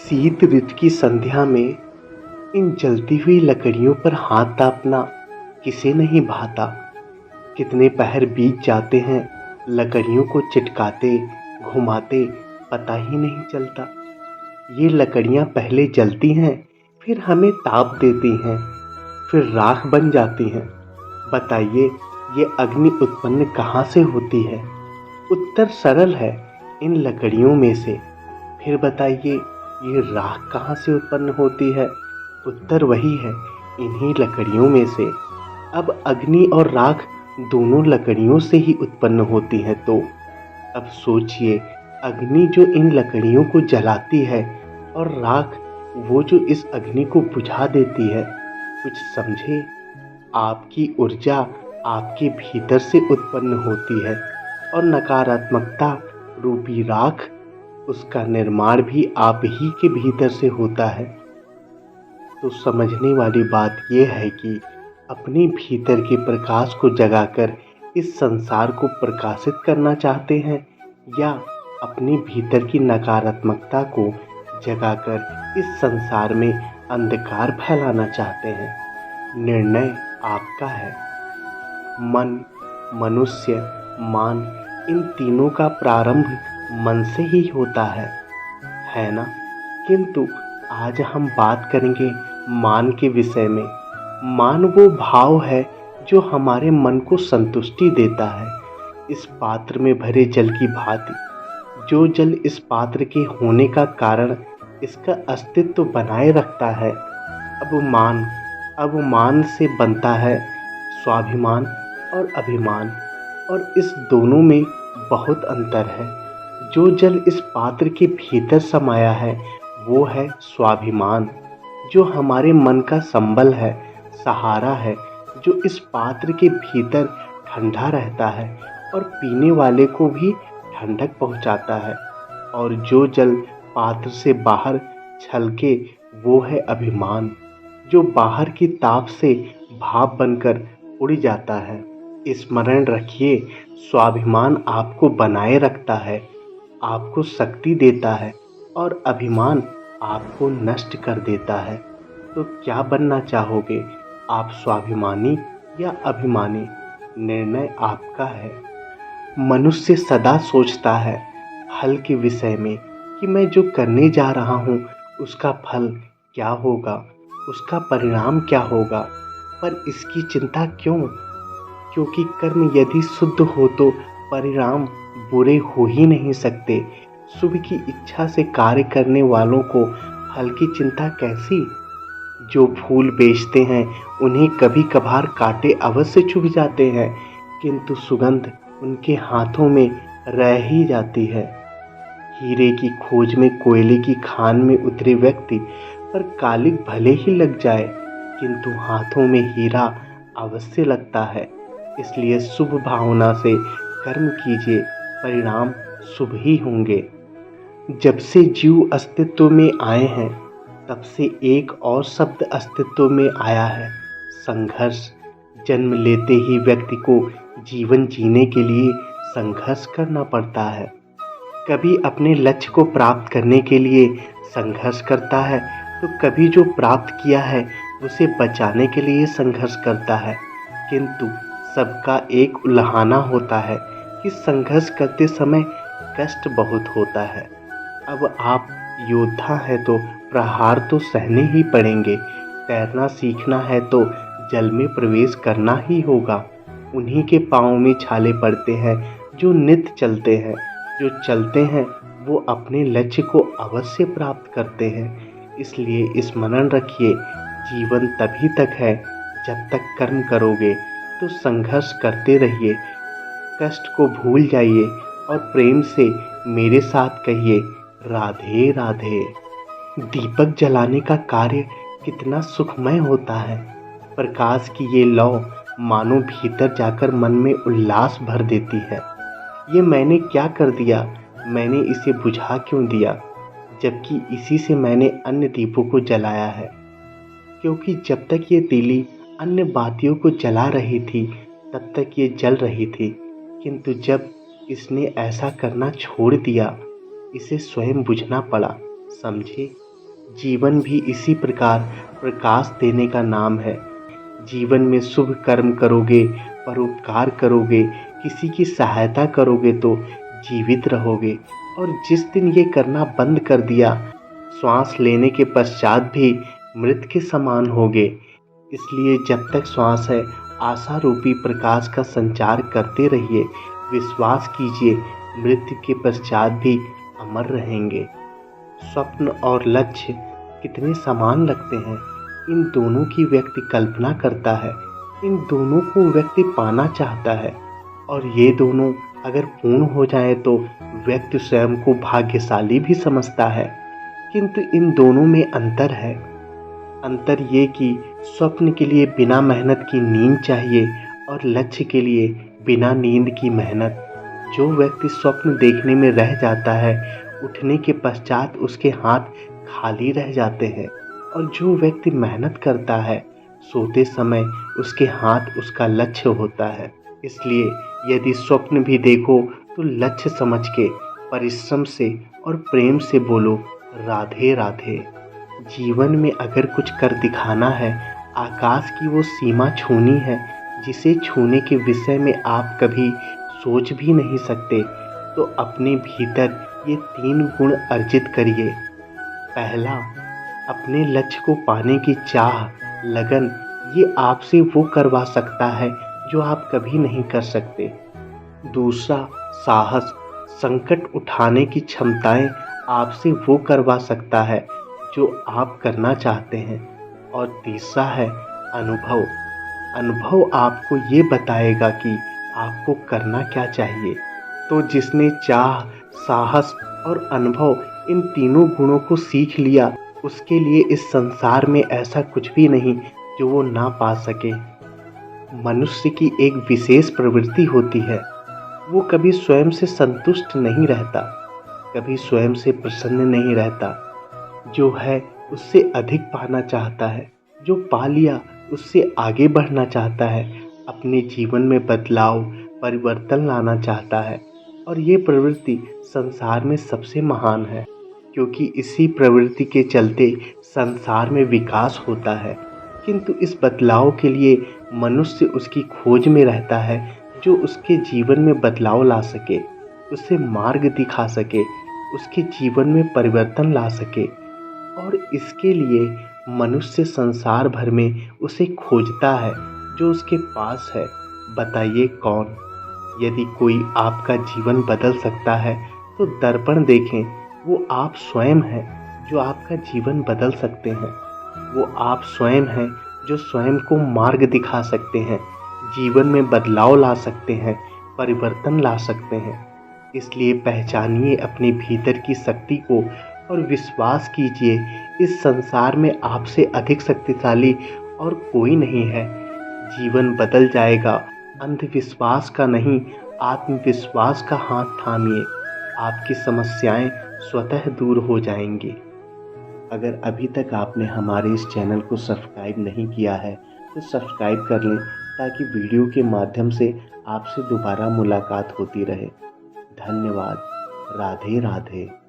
शीत ऋतु की संध्या में इन जलती हुई लकड़ियों पर हाथ तापना किसे नहीं भाता। कितने पहर बीत जाते हैं लकड़ियों को चिटकाते घुमाते, पता ही नहीं चलता। ये लकड़ियां पहले जलती हैं, फिर हमें ताप देती हैं, फिर राख बन जाती हैं। बताइए, ये अग्नि उत्पन्न कहाँ से होती है? उत्तर सरल है, इन लकड़ियों में से। फिर बताइए, ये राख कहाँ से उत्पन्न होती है? उत्तर वही है, इन्हीं लकड़ियों में से। अब अग्नि और राख दोनों लकड़ियों से ही उत्पन्न होती हैं, तो अब सोचिए, अग्नि जो इन लकड़ियों को जलाती है और राख वो जो इस अग्नि को बुझा देती है। कुछ समझे? आपकी ऊर्जा आपके भीतर से उत्पन्न होती है और नकारात्मकता रूपी राख, उसका निर्माण भी आप ही के भीतर से होता है। तो समझने वाली बात यह है कि अपने भीतर के प्रकाश को जगाकर इस संसार को प्रकाशित करना चाहते हैं, या अपने भीतर की नकारात्मकता को जगाकर इस संसार में अंधकार फैलाना चाहते हैं। निर्णय आपका है। मन, मनुष्य, मान, इन तीनों का प्रारंभ मन से ही होता है ना? किंतु आज हम बात करेंगे मान के विषय में। मान वो भाव है जो हमारे मन को संतुष्टि देता है। इस पात्र में भरे जल की भांति, जो जल इस पात्र के होने का कारण इसका अस्तित्व बनाए रखता है। अब मान से बनता है स्वाभिमान और अभिमान, और इस दोनों में बहुत अंतर है। जो जल इस पात्र के भीतर समाया है वो है स्वाभिमान, जो हमारे मन का संबल है, सहारा है, जो इस पात्र के भीतर ठंडा रहता है और पीने वाले को भी ठंडक पहुंचाता है। और जो जल पात्र से बाहर छलके वो है अभिमान, जो बाहर की ताप से भाप बनकर उड़ जाता है। स्मरण रखिए, स्वाभिमान आपको बनाए रखता है, आपको शक्ति देता है, और अभिमान आपको नष्ट कर देता है। तो क्या बनना चाहोगे, आप स्वाभिमानी या अभिमानी? निर्णय आपका है। मनुष्य सदा सोचता है फल के विषय में कि मैं जो करने जा रहा हूँ उसका फल क्या होगा, उसका परिणाम क्या होगा। पर इसकी चिंता क्यों? क्योंकि कर्म यदि शुद्ध हो तो परिणाम बुरे हो ही नहीं सकते। शुभ की इच्छा से कार्य करने वालों को फल की चिंता कैसी? जो फूल बेचते हैं उन्हें कभी कभार कांटे अवश्य चुभ जाते हैं, किंतु सुगंध उनके हाथों में रह ही जाती है। हीरे की खोज में कोयले की खान में उतरे व्यक्ति पर कालिक भले ही लग जाए, किंतु हाथों में हीरा अवश्य लगता है। इसलिए शुभ भावना से कर्म कीजिए, परिणाम शुभ ही होंगे। जब से जीव अस्तित्व में आए हैं तब से एक और शब्द अस्तित्व में आया है, संघर्ष। जन्म लेते ही व्यक्ति को जीवन जीने के लिए संघर्ष करना पड़ता है। कभी अपने लक्ष्य को प्राप्त करने के लिए संघर्ष करता है, तो कभी जो प्राप्त किया है उसे बचाने के लिए संघर्ष करता है। किंतु सबका एक उल्हाना होता है कि संघर्ष करते समय कष्ट बहुत होता है। अब आप योद्धा हैं तो प्रहार तो सहने ही पड़ेंगे। तैरना सीखना है तो जल में प्रवेश करना ही होगा। उन्हीं के पाँव में छाले पड़ते हैं जो नित्य चलते हैं। जो चलते हैं वो अपने लक्ष्य को अवश्य प्राप्त करते हैं। इसलिए स्मरण रखिए, जीवन तभी तक है जब तक कर्म करोगे। तो संघर्ष करते रहिए, कष्ट को भूल जाइए और प्रेम से मेरे साथ कहिए, राधे राधे। दीपक जलाने का कार्य कितना सुखमय होता है। प्रकाश की ये लौ मानो भीतर जाकर मन में उल्लास भर देती है। ये मैंने क्या कर दिया, मैंने इसे बुझा क्यों दिया, जबकि इसी से मैंने अन्य दीपों को जलाया है। क्योंकि जब तक ये तीली अन्य बातियों को जला रही थी तब तक ये जल रही थी, किंतु जब इसने ऐसा करना छोड़ दिया, इसे स्वयं बुझना पड़ा। समझे? जीवन भी इसी प्रकार प्रकाश देने का नाम है। जीवन में शुभ कर्म करोगे, परोपकार करोगे, किसी की सहायता करोगे तो जीवित रहोगे। और जिस दिन ये करना बंद कर दिया, श्वास लेने के पश्चात भी मृत के समान होगे। इसलिए जब तक श्वास है, आशा रूपी प्रकाश का संचार करते रहिए। विश्वास कीजिए, मृत्यु के पश्चात भी अमर रहेंगे। स्वप्न और लक्ष्य कितने समान लगते हैं। इन दोनों की व्यक्ति कल्पना करता है, इन दोनों को व्यक्ति पाना चाहता है, और ये दोनों अगर पूर्ण हो जाए तो व्यक्ति स्वयं को भाग्यशाली भी समझता है। किंतु इन दोनों में अंतर है। अंतर ये कि स्वप्न के लिए बिना मेहनत की नींद चाहिए और लक्ष्य के लिए बिना नींद की मेहनत। जो व्यक्ति स्वप्न देखने में रह जाता है, उठने के पश्चात उसके हाथ खाली रह जाते हैं, और जो व्यक्ति मेहनत करता है, सोते समय उसके हाथ उसका लक्ष्य होता है। इसलिए यदि स्वप्न भी देखो तो लक्ष्य समझ के, परिश्रम से और प्रेम से बोलो, राधे राधे। जीवन में अगर कुछ कर दिखाना है, आकाश की वो सीमा छूनी है जिसे छूने के विषय में आप कभी सोच भी नहीं सकते, तो अपने भीतर ये 3 गुण अर्जित करिए। पहला, अपने लक्ष्य को पाने की चाह, लगन, ये आपसे वो करवा सकता है जो आप कभी नहीं कर सकते। दूसरा, साहस, संकट उठाने की क्षमताएं आपसे वो करवा सकता है जो आप करना चाहते हैं। और तीसरा है अनुभव। अनुभव आपको ये बताएगा कि आपको करना क्या चाहिए। तो जिसने चाह, साहस और अनुभव, इन तीनों गुणों को सीख लिया, उसके लिए इस संसार में ऐसा कुछ भी नहीं जो वो ना पा सके। मनुष्य की एक विशेष प्रवृत्ति होती है, वो कभी स्वयं से संतुष्ट नहीं रहता, कभी स्वयं से प्रसन्न नहीं रहता। जो है उससे अधिक पाना चाहता है, जो पा लिया उससे आगे बढ़ना चाहता है, अपने जीवन में बदलाव, परिवर्तन लाना चाहता है। और ये प्रवृत्ति संसार में सबसे महान है, क्योंकि इसी प्रवृत्ति के चलते संसार में विकास होता है। किंतु इस बदलाव के लिए मनुष्य उसकी खोज में रहता है, जो उसके जीवन में बदलाव ला सके, उसे मार्ग दिखा सके, उसके जीवन में परिवर्तन ला सके। और इसके लिए मनुष्य संसार भर में उसे खोजता है जो उसके पास है। बताइए कौन? यदि कोई आपका जीवन बदल सकता है तो दर्पण देखें, वो आप स्वयं हैं जो आपका जीवन बदल सकते हैं। वो आप स्वयं हैं जो स्वयं को मार्ग दिखा सकते हैं, जीवन में बदलाव ला सकते हैं, परिवर्तन ला सकते हैं। इसलिए पहचानिए अपने भीतर की शक्ति को और विश्वास कीजिए, इस संसार में आपसे अधिक शक्तिशाली और कोई नहीं है। जीवन बदल जाएगा, अंधविश्वास का नहीं, आत्मविश्वास का हाथ थामिए, आपकी समस्याएं स्वतः दूर हो जाएंगी। अगर अभी तक आपने हमारे इस चैनल को सब्सक्राइब नहीं किया है तो सब्सक्राइब कर लें, ताकि वीडियो के माध्यम से आपसे दोबारा मुलाकात होती रहे। धन्यवाद। राधे राधे।